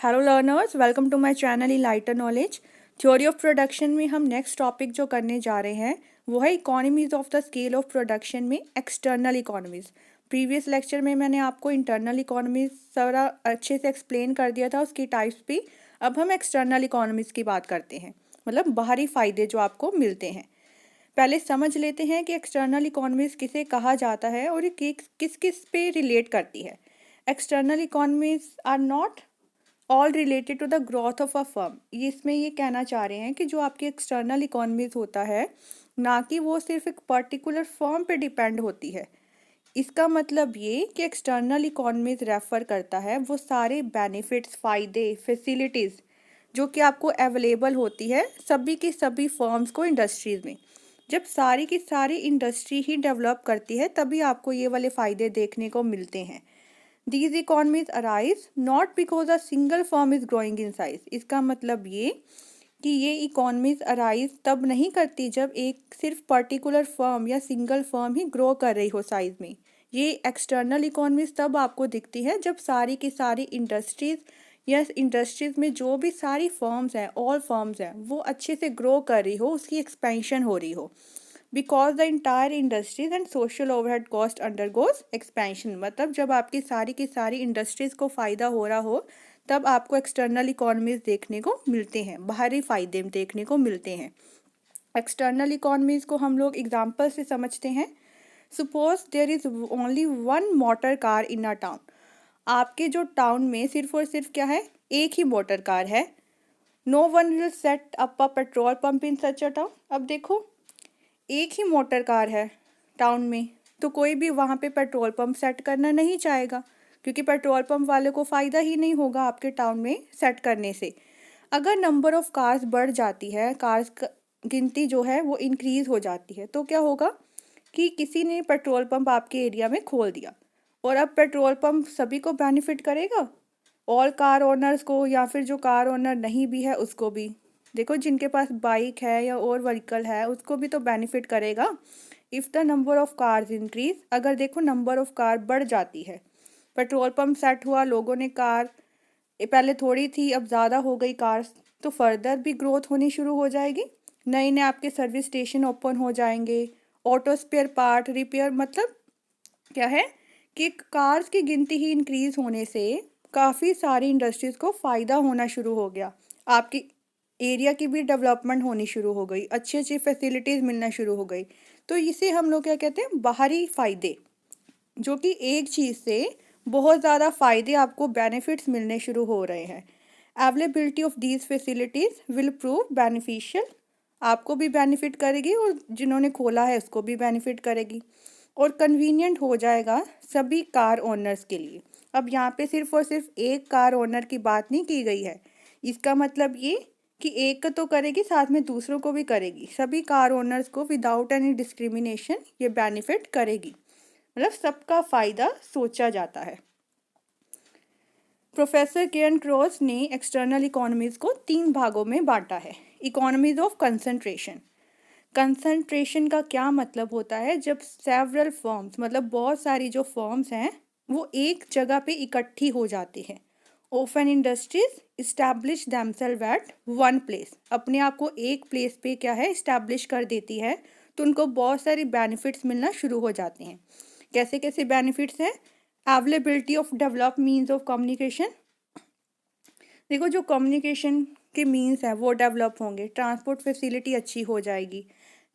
Hello learners, welcome to my channel enlighten knowledge. Theory of production में हम next topic जो करने जा रहे हैं वो है economies of the scale of production में एक्सटर्नल इकोनॉमीज। प्रीवियस लेक्चर में मैंने आपको इंटरनल इकोनॉमीज सारा अच्छे से एक्सप्लेन कर दिया था, उसकी टाइप्स भी। अब हम एक्सटर्नल इकोनॉमीज की बात करते हैं, मतलब बाहरी फ़ायदे जो आपको मिलते हैं। पहले समझ लेते हैं कि एक्सटर्नल इकोनॉमीज किसे कहा जाता है और ये किस किस पे रिलेट करती है। External economies are not all related to the growth of a firm. ये इसमें ये कहना चाह रहे हैं कि जो आपकी एक्सटर्नल इकोनॉमीज होता है, ना कि वो सिर्फ एक पर्टिकुलर फर्म पे डिपेंड होती है। इसका मतलब ये कि एक्सटर्नल इकोनॉमीज रेफर करता है वो सारे बेनिफिट्स, फ़ायदे, फैसिलिटीज़ जो कि आपको अवेलेबल होती है सभी की सभी फर्म्स को इंडस्ट्रीज़ में। जब सारी की सारी इंडस्ट्री ही डेवलप करती है तभी आपको ये वाले फ़ायदे देखने को मिलते हैं। These economies arise not because a single firm is growing in size। इसका मतलब ये कि ये इकोनॉमीज अराइज तब नहीं करती जब एक सिर्फ पर्टिकुलर फर्म या सिंगल फर्म ही ग्रो कर रही हो साइज में। ये एक्सटर्नल इकोनॉमीज तब आपको दिखती है जब सारी की सारी इंडस्ट्रीज या इंडस्ट्रीज में जो भी सारी फर्म्स हैं, ऑल फर्म्स हैं, वो अच्छे से ग्रो कर रही हो, उसकी एक्सपेंशन हो रही हो। Because the entire industries and social overhead cost undergoes expansion. मतलब जब आपकी सारी की सारी इंडस्ट्रीज को फ़ायदा हो रहा हो तब आपको एक्सटर्नल इकोनॉमीज देखने को मिलते हैं, बाहरी फ़ायदे देखने को मिलते हैं। एक्सटर्नल इकोनॉमीज को हम लोग एग्जाम्पल से समझते हैं। Suppose there is only one motor car in a town. आपके जो टाउन में सिर्फ और सिर्फ क्या है, एक ही मोटर कार है। No one will set up a petrol pump in such a town. अब देखो, एक ही मोटर कार है टाउन में, तो कोई भी वहाँ पे पेट्रोल पंप सेट करना नहीं चाहेगा, क्योंकि पेट्रोल पंप वाले को फ़ायदा ही नहीं होगा आपके टाउन में सेट करने से। अगर नंबर ऑफ़ कार्स बढ़ जाती है, कार्स गिनती जो है वो इंक्रीज़ हो जाती है, तो क्या होगा कि किसी ने पेट्रोल पंप आपके एरिया में खोल दिया और अब पेट्रोल पंप सभी को बेनिफिट करेगा, ऑल कार ओनर्स को, या फिर जो कार ओनर नहीं भी है उसको भी। देखो, जिनके पास बाइक है या और व्हीकल है उसको भी तो बेनिफिट करेगा। If the number of cars increase, अगर देखो नंबर ऑफ़ कार बढ़ जाती है, पेट्रोल पंप सेट हुआ, लोगों ने कार, पहले थोड़ी थी अब ज़्यादा हो गई कार्स, तो फर्दर भी ग्रोथ होनी शुरू हो जाएगी। नए नए आपके सर्विस स्टेशन ओपन हो जाएंगे, ऑटो स्पेयर पार्ट रिपेयर। मतलब क्या है कि कार्स की गिनती ही इंक्रीज होने से काफ़ी सारी इंडस्ट्रीज़ को फ़ायदा होना शुरू हो गया, आपकी एरिया की भी डेवलपमेंट होनी शुरू हो गई, अच्छी अच्छी फैसिलिटीज़ मिलना शुरू हो गई। तो इसे हम लोग क्या कहते हैं, बाहरी फ़ायदे, जो कि एक चीज़ से बहुत ज़्यादा फ़ायदे आपको बेनिफिट्स मिलने शुरू हो रहे हैं। Availability of these facilities will prove beneficial. आपको भी बेनिफिट करेगी और जिन्होंने खोला है उसको भी बेनिफिट करेगी, और कन्वीनियंट हो जाएगा सभी कार ओनर्स के लिए। अब यहाँ पे सिर्फ और सिर्फ एक कार ओनर की बात नहीं की गई है। इसका मतलब ये कि एक तो करेगी, साथ में दूसरों को भी करेगी, सभी कार ओनर्स को विदाउट एनी डिस्क्रिमिनेशन ये बेनिफिट करेगी। मतलब सबका फ़ायदा सोचा जाता है। प्रोफेसर केरन क्रॉस ने एक्सटर्नल इकोनॉमीज़ को 3 भागों में बांटा है। Economies of concentration. कंसंट्रेशन का क्या मतलब होता है, जब सेवरल फर्म्स, मतलब बहुत सारी जो फर्म्स हैं वो एक जगह पे इकट्ठी हो जाती हैं। Often industries establish themselves at one place, अपने आप को एक प्लेस पे क्या है इस्टेब्लिश कर देती है, तो उनको बहुत सारी बेनिफिट्स मिलना शुरू हो जाते हैं। कैसे कैसे बेनिफिट्स हैं? Availability of develop means of communication. देखो, जो कम्युनिकेशन के मीन्स हैं वो डेवलप होंगे, ट्रांसपोर्ट फैसिलिटी अच्छी हो जाएगी,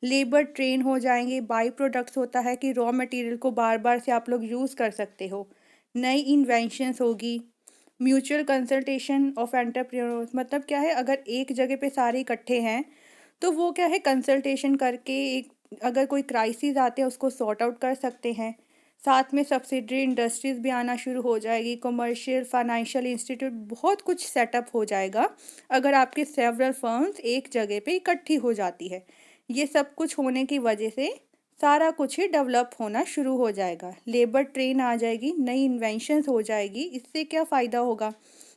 लेबर ट्रेन हो जाएंगे, बाई प्रोडक्ट्स होता है कि रॉ मटेरियल को बार बार से आप लोग यूज़ कर सकते हो, नई इन्वेंशंस होगी, म्यूचुअल कंसल्टेशन ऑफ एंटरप्रेन्योर्स। मतलब क्या है, अगर एक जगह पे सारे इकट्ठे हैं तो वो क्या है कंसल्टेशन करके एक, अगर कोई क्राइसिस आते हैं उसको सॉर्ट आउट कर सकते हैं। साथ में सब्सिडरी इंडस्ट्रीज़ भी आना शुरू हो जाएगी, कमर्शियल फाइनेंशियल इंस्टीट्यूट, बहुत कुछ सेटअप हो जाएगा अगर आपके सेवरल फर्म्स एक जगह पे इकट्ठी हो जाती है। ये सब कुछ होने की वजह से सारा कुछ ही डेवलप होना शुरू हो जाएगा, लेबर ट्रेन आ जाएगी, नई इन्वेंशंस हो जाएगी। इससे क्या फ़ायदा होगा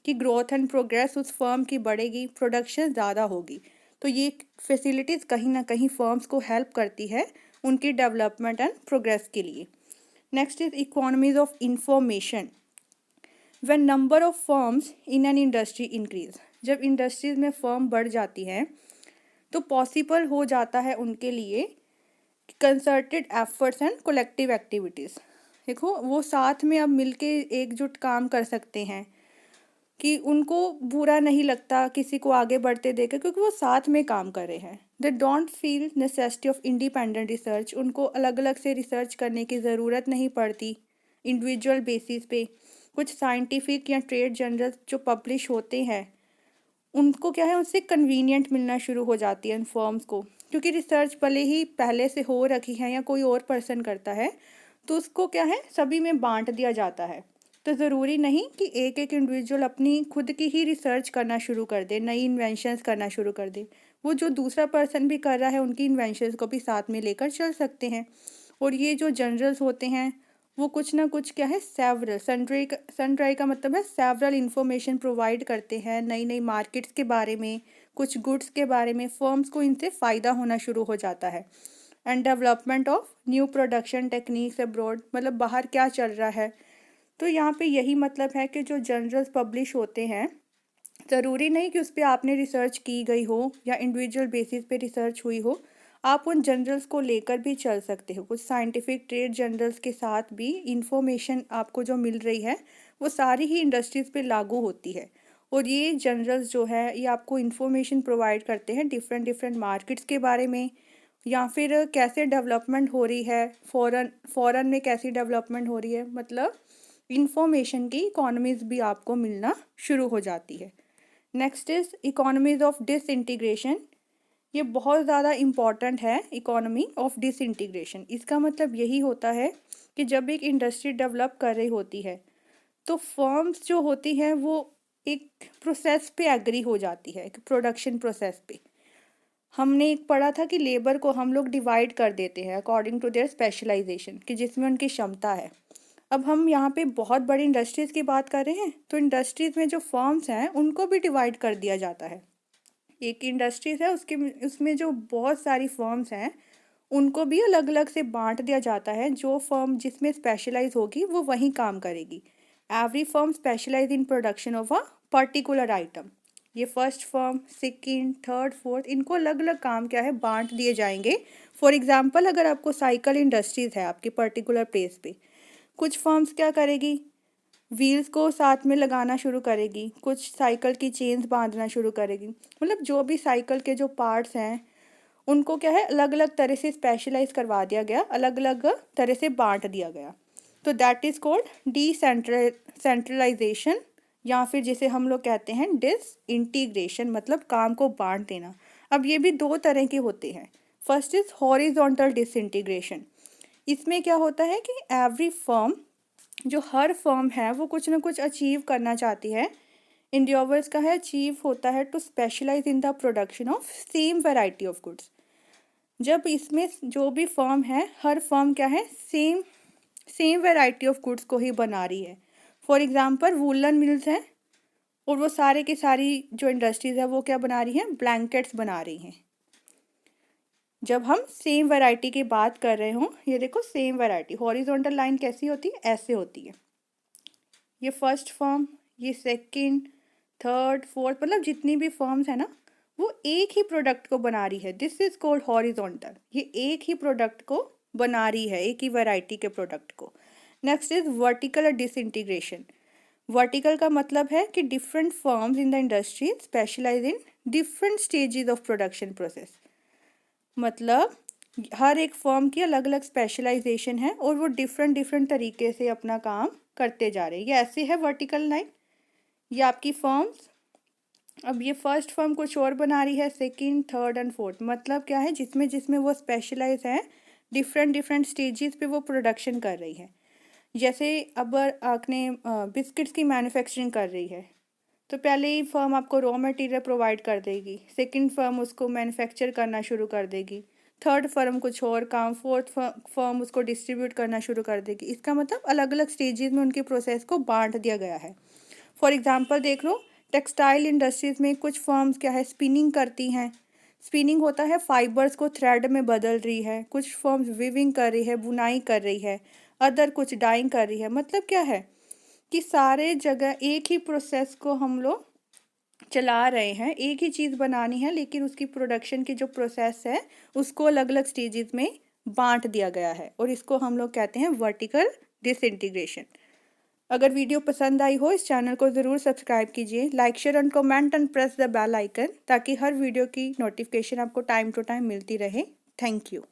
कि ग्रोथ एंड प्रोग्रेस उस फर्म की बढ़ेगी, प्रोडक्शन ज़्यादा होगी। तो ये फैसिलिटीज़ कहीं ना कहीं फर्म्स को हेल्प करती है उनकी डेवलपमेंट एंड प्रोग्रेस के लिए। Next is economies of information. When number of firms in an industry increase, जब इंडस्ट्रीज में फर्म बढ़ जाती हैं तो पॉसिबल हो जाता है उनके लिए concerted efforts and collective activities. देखो वो साथ में अब मिलके एकजुट काम कर सकते हैं कि उनको बुरा नहीं लगता किसी को आगे बढ़ते देकर, क्योंकि वो साथ में काम कर रहे हैं। They don't feel necessity of independent research, उनको अलग अलग से रिसर्च करने की ज़रूरत नहीं पड़ती इंडिविजुअल बेसिस पे। कुछ साइंटिफिक या ट्रेड जर्नल्स जो पब्लिश होते हैं उनको क्या है, उससे कन्वीनियंट मिलना शुरू हो जाती है इन फर्म्स को, क्योंकि रिसर्च भले ही पहले से हो रखी है या कोई और पर्सन करता है तो उसको क्या है सभी में बांट दिया जाता है। तो ज़रूरी नहीं कि एक एक इंडिविजुअल अपनी खुद की ही रिसर्च करना शुरू कर दे, नई इन्वेंशंस करना शुरू कर दे। वो जो दूसरा पर्सन भी कर रहा है उनकी इन्वेंशंस को भी साथ में लेकर चल सकते हैं। और ये जो जनरल्स होते हैं वो कुछ ना कुछ क्या है सेवरल, सनड्राई का मतलब है सेवरल इंफॉर्मेशन प्रोवाइड करते हैं नई नई मार्केट्स के बारे में, कुछ गुड्स के बारे में। फर्म्स को इनसे फ़ायदा होना शुरू हो जाता है। And development of new production techniques abroad, मतलब बाहर क्या चल रहा है। तो यहाँ पे यही मतलब है कि जो जर्नल्स पब्लिश होते हैं ज़रूरी नहीं कि उस पर आपने रिसर्च की गई हो या इंडिविजुअल बेसिस पे रिसर्च हुई हो, आप उन जर्नल्स को लेकर भी चल सकते हो। कुछ साइंटिफिक ट्रेड जर्नल्स के साथ भी इंफॉर्मेशन आपको जो मिल रही है वो सारी ही इंडस्ट्रीज़ पे लागू होती है। और ये जर्नल्स जो है ये आपको इंफॉर्मेशन प्रोवाइड करते हैं डिफरेंट डिफरेंट मार्केट्स के बारे में, या फिर कैसे डेवलपमेंट हो रही है फॉरेन में, कैसी डेवलपमेंट हो रही है। मतलब इंफॉर्मेशन की इकोनॉमीज़ भी आपको मिलना शुरू हो जाती है। Next is economies of disintegration. ये बहुत ज़्यादा इम्पॉर्टेंट है इकोनॉमी ऑफ डिसइंटीग्रेशन। इसका मतलब यही होता है कि जब एक इंडस्ट्री डेवलप कर रही होती है तो फर्म्स जो होती हैं वो एक प्रोसेस पे एग्री हो जाती है, एक प्रोडक्शन प्रोसेस पे। हमने एक पढ़ा था कि लेबर को हम लोग डिवाइड कर देते हैं अकॉर्डिंग टू देयर स्पेशलाइजेशन, कि जिसमें उनकी क्षमता है। अब हम यहाँ पे बहुत बड़ी इंडस्ट्रीज़ की बात कर रहे हैं तो इंडस्ट्रीज़ में जो फर्म्स हैं उनको भी डिवाइड कर दिया जाता है। एक इंडस्ट्रीज़ है उसके उसमें जो बहुत सारी फर्म्स हैं उनको भी अलग अलग से बांट दिया जाता है। जो फर्म जिसमें स्पेशलाइज होगी वो वहीं काम करेगी। Every firm specialize in production of a particular item. ये first firm, second, third, fourth, इनको अलग अलग काम क्या है बांट दिए जाएंगे। फॉर एग्जाम्पल अगर आपको साइकिल इंडस्ट्रीज़ है आपके पर्टिकुलर प्लेस पे, कुछ फर्म्स क्या करेगी, व्हील्स को साथ में लगाना शुरू करेगी, कुछ साइकिल की चेन्स बांधना शुरू करेगी। मतलब जो भी साइकिल के जो पार्ट्स हैं उनको क्या है अलग अलग तरह से स्पेशलाइज करवा दिया गया, अलग अलग तरह से बांट दिया गया। तो दैट इज़ कॉल्ड सेंट्रलाइजेशन, या फिर जिसे हम लोग कहते हैं डिसइंटीग्रेशन, मतलब काम को बांट देना। अब ये भी दो तरह के होते हैं। First is horizontal disintegration. इसमें क्या होता है कि एवरी फर्म, जो हर फर्म है वो कुछ ना कुछ अचीव करना चाहती है। इंडियोवर्स का है अचीव होता है to specialise in the production of same variety of goods. जब इसमें जो भी फर्म है हर फर्म क्या है same same variety of goods को ही बना रही है। फॉर एग्जांपल वूलन मिल्स हैं और वो सारे की सारी जो इंडस्ट्रीज़ है वो क्या बना रही हैं, ब्लैंकेट्स बना रही हैं। जब हम सेम वैरायटी की बात कर रहे हों, ये देखो सेम वैरायटी, हॉरिजॉन्टल लाइन कैसी होती है, ऐसे होती है। ये फर्स्ट फर्म, ये सेकंड, थर्ड, फोर्थ, मतलब जितनी भी फर्म्स है ना वो एक ही प्रोडक्ट को बना रही है। This is called horizontal. ये एक ही प्रोडक्ट को बना रही है, एक ही वैरायटी के प्रोडक्ट को। Next is vertical disintegration. Vertical का मतलब है कि different firms in the industry specialise in different stages of production process. मतलब हर एक फर्म की अलग अलग स्पेशलाइजेशन है और वो डिफरेंट डिफरेंट तरीके से अपना काम करते जा रहे हैं। ये ऐसे है वर्टिकल लाइन, ये आपकी फर्म्स। अब ये फर्स्ट फर्म कुछ और बना रही है, सेकंड, थर्ड एंड फोर्थ, मतलब क्या है जिसमें जिसमें वो स्पेशलाइज है डिफरेंट डिफरेंट स्टेजेस पे वो प्रोडक्शन कर रही है। जैसे अब आपने बिस्किट्स की मैन्युफैक्चरिंग कर रही है तो पहले ही फर्म आपको रॉ मटेरियल प्रोवाइड कर देगी, सेकंड फर्म उसको मैन्युफैक्चर करना शुरू कर देगी, थर्ड फर्म कुछ और काम, फोर्थ फर्म उसको डिस्ट्रीब्यूट करना शुरू कर देगी। इसका मतलब अलग अलग स्टेजेस में उनके प्रोसेस को बांट दिया गया है। फॉर एग्जांपल देख लो, टेक्सटाइल इंडस्ट्रीज़ में कुछ फर्म्स क्या है स्पिनिंग करती हैं। स्पिनिंग होता है फाइबर्स को थ्रेड में बदल रही है। कुछ फर्म्स वीविंग कर रही है, बुनाई कर रही है, अदर कुछ डाइंग कर रही है। मतलब क्या है कि सारे जगह एक ही प्रोसेस को हम लोग चला रहे हैं, एक ही चीज़ बनानी है, लेकिन उसकी प्रोडक्शन की जो प्रोसेस है उसको अलग अलग स्टेजेस में बांट दिया गया है, और इसको हम लोग कहते हैं वर्टिकल डिसइंटीग्रेशन। अगर वीडियो पसंद आई हो, इस चैनल को ज़रूर सब्सक्राइब कीजिए, like share and comment and press the bell icon, ताकि हर वीडियो की नोटिफिकेशन आपको टाइम टू टाइम मिलती रहे। Thank you.